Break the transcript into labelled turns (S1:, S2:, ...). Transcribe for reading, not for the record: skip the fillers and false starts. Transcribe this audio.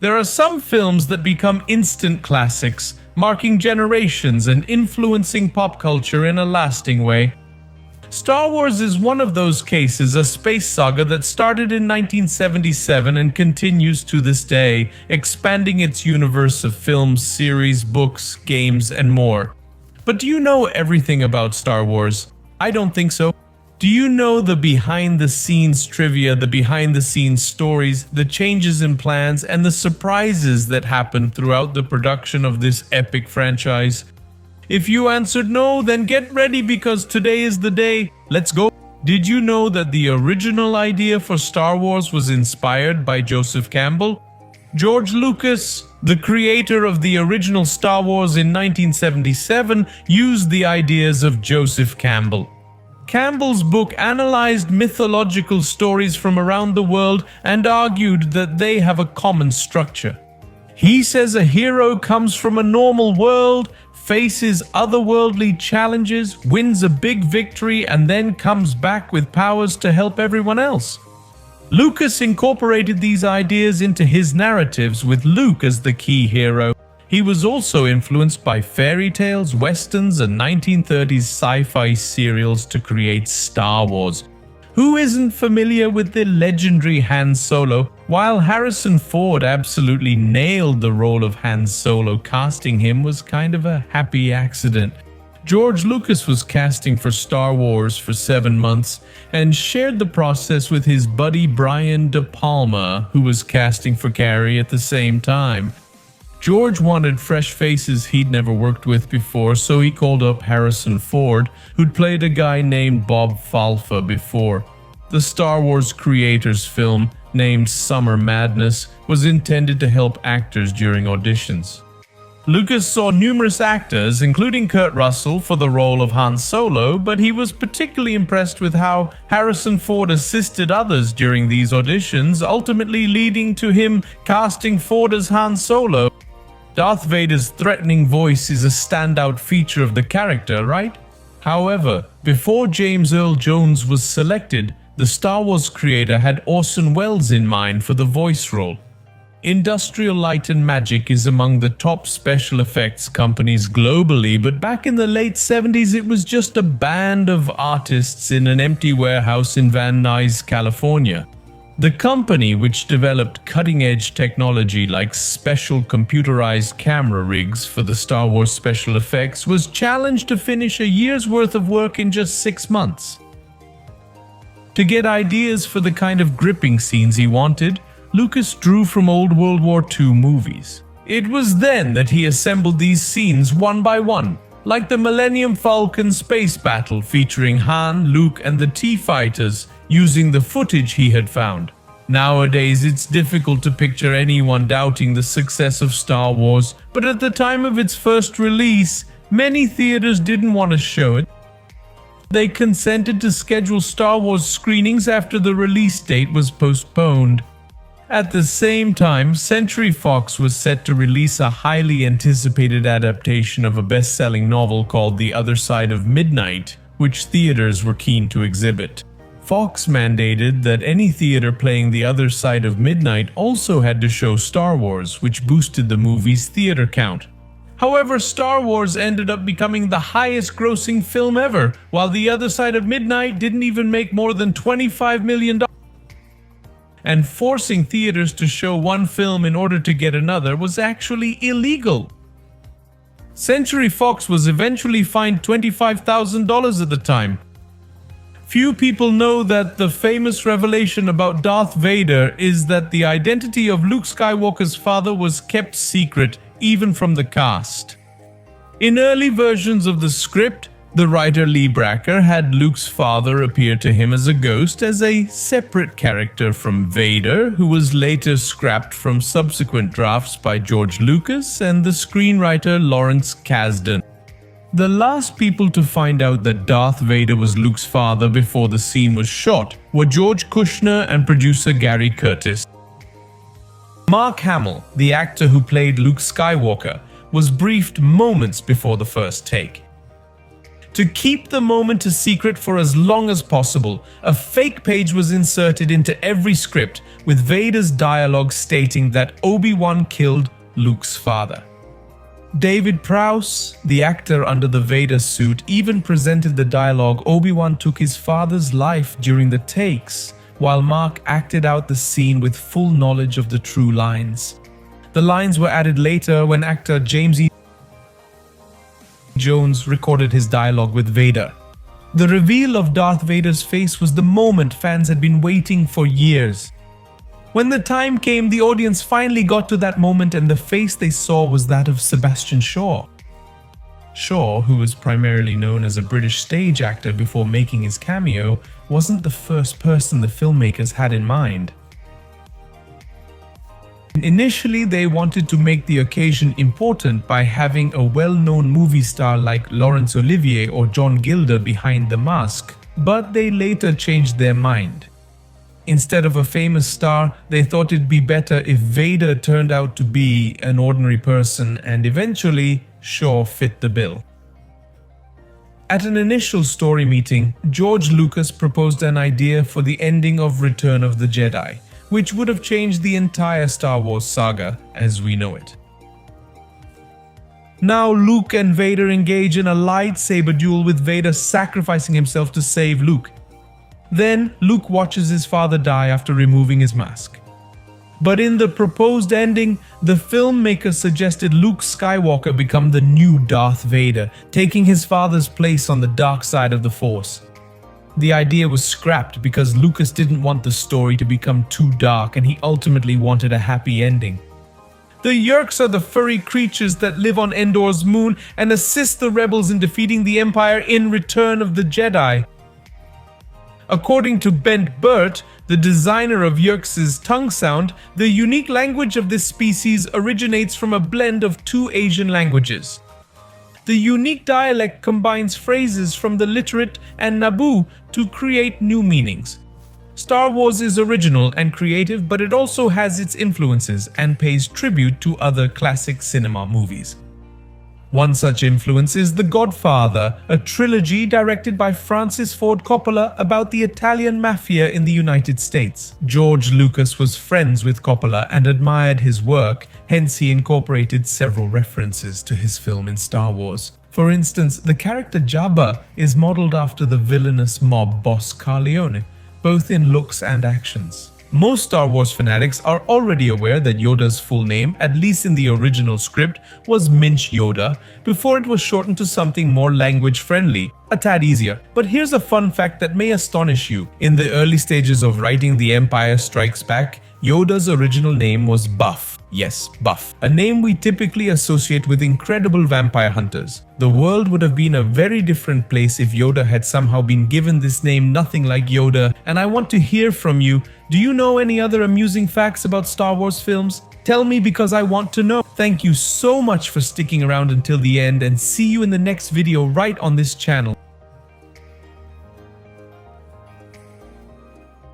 S1: There are some films that become instant classics, marking generations and influencing pop culture in a lasting way. Star Wars is one of those cases, a space saga that started in 1977 and continues to this day, expanding its universe of films, series, books, games, and more. But do you know everything about Star Wars? I don't think so. Do you know the behind-the-scenes trivia, the behind-the-scenes stories, the changes in plans, and the surprises that happened throughout the production of this epic franchise? If you answered no, then get ready because today is the day. Let's go! Did you know that the original idea for Star Wars was inspired by Joseph Campbell? George Lucas, the creator of the original Star Wars in 1977, used the ideas of Joseph Campbell. Campbell's book analyzed mythological stories from around the world and argued that they have a common structure. He says a hero comes from a normal world, faces otherworldly challenges, wins a big victory, and then comes back with powers to help everyone else. Lucas incorporated these ideas into his narratives with Luke as the key hero. He was also influenced by fairy tales, westerns, and 1930s sci-fi serials to create Star Wars. Who isn't familiar with the legendary Han Solo? While Harrison Ford absolutely nailed the role of Han Solo, casting him was kind of a happy accident. George Lucas was casting for Star Wars for 7 months and shared the process with his buddy Brian De Palma, who was casting for Carrie at the same time. George wanted fresh faces he'd never worked with before, so he called up Harrison Ford, who'd played a guy named Bob Falfa before. The Star Wars creators' film, named Summer Madness, was intended to help actors during auditions. Lucas saw numerous actors, including Kurt Russell, for the role of Han Solo, but he was particularly impressed with how Harrison Ford assisted others during these auditions, ultimately leading to him casting Ford as Han Solo. Darth Vader's threatening voice is a standout feature of the character, right? However, before James Earl Jones was selected, the Star Wars creator had Orson Welles in mind for the voice role. Industrial Light and Magic is among the top special effects companies globally, but back in the late 70s it was just a band of artists in an empty warehouse in Van Nuys, California. The company, which developed cutting-edge technology like special computerized camera rigs for the Star Wars special effects, was challenged to finish a year's worth of work in just 6 months. To get ideas for the kind of gripping scenes he wanted, Lucas drew from old World War II movies. It was then that he assembled these scenes one by one, like the Millennium Falcon space battle featuring Han, Luke, and the T-Fighters, using the footage he had found. Nowadays, it's difficult to picture anyone doubting the success of Star Wars, but at the time of its first release, many theaters didn't want to show it. They consented to schedule Star Wars screenings after the release date was postponed. At the same time, Century Fox was set to release a highly anticipated adaptation of a best-selling novel called The Other Side of Midnight, which theaters were keen to exhibit. Fox mandated that any theater playing The Other Side of Midnight also had to show Star Wars, which boosted the movie's theater count. However, Star Wars ended up becoming the highest-grossing film ever, while The Other Side of Midnight didn't even make more than $25 million. And forcing theaters to show one film in order to get another was actually illegal. Century Fox was eventually fined $25,000 at the time. Few people know that the famous revelation about Darth Vader is that the identity of Luke Skywalker's father was kept secret, even from the cast. In early versions of the script, the writer Lee Bracker had Luke's father appear to him as a ghost, as a separate character from Vader, who was later scrapped from subsequent drafts by George Lucas and the screenwriter Lawrence Kasdan. The last people to find out that Darth Vader was Luke's father before the scene was shot were George Kushner and producer Gary Curtis. Mark Hamill, the actor who played Luke Skywalker, was briefed moments before the first take. To keep the moment a secret for as long as possible, a fake page was inserted into every script with Vader's dialogue stating that Obi-Wan killed Luke's father. David Prowse, the actor under the Vader suit, even presented the dialogue Obi-Wan took his father's life during the takes, while Mark acted out the scene with full knowledge of the true lines. The lines were added later when actor James E. Jones recorded his dialogue with Vader. The reveal of Darth Vader's face was the moment fans had been waiting for years. When the time came, the audience finally got to that moment, and the face they saw was that of Sebastian Shaw. Shaw, who was primarily known as a British stage actor before making his cameo, wasn't the first person the filmmakers had in mind. Initially, they wanted to make the occasion important by having a well-known movie star like Laurence Olivier or John Gilder behind the mask, but they later changed their mind. Instead of a famous star, they thought it'd be better if Vader turned out to be an ordinary person, and eventually, Shaw fit the bill. At an initial story meeting, George Lucas proposed an idea for the ending of Return of the Jedi, which would have changed the entire Star Wars saga as we know it. Now Luke and Vader engage in a lightsaber duel, with Vader sacrificing himself to save Luke. Then Luke watches his father die after removing his mask. But in the proposed ending, the filmmakers suggested Luke Skywalker become the new Darth Vader, taking his father's place on the dark side of the Force. The idea was scrapped because Lucas didn't want the story to become too dark, and he ultimately wanted a happy ending. The Yeoks are the furry creatures that live on Endor's moon and assist the rebels in defeating the Empire in Return of the Jedi. According to Bent Burt, the designer of Yeoks' tongue sound, the unique language of this species originates from a blend of two Asian languages. The unique dialect combines phrases from the literate and Naboo to create new meanings. Star Wars is original and creative, but it also has its influences and pays tribute to other classic cinema movies. One such influence is The Godfather, a trilogy directed by Francis Ford Coppola about the Italian mafia in the United States. George Lucas was friends with Coppola and admired his work, hence he incorporated several references to his film in Star Wars. For instance, the character Jabba is modeled after the villainous mob boss Corleone, both in looks and actions. Most Star Wars fanatics are already aware that Yoda's full name, at least in the original script, was Minch Yoda, before it was shortened to something more language-friendly, a tad easier. But here's a fun fact that may astonish you. In the early stages of writing The Empire Strikes Back, Yoda's original name was Buff. Yes, Buff. A name we typically associate with incredible vampire hunters. The world would have been a very different place if Yoda had somehow been given this name nothing like Yoda, and I want to hear from you. Do you know any other amusing facts about Star Wars films? Tell me, because I want to know. Thank you so much for sticking around until the end, and see you in the next video right on this channel.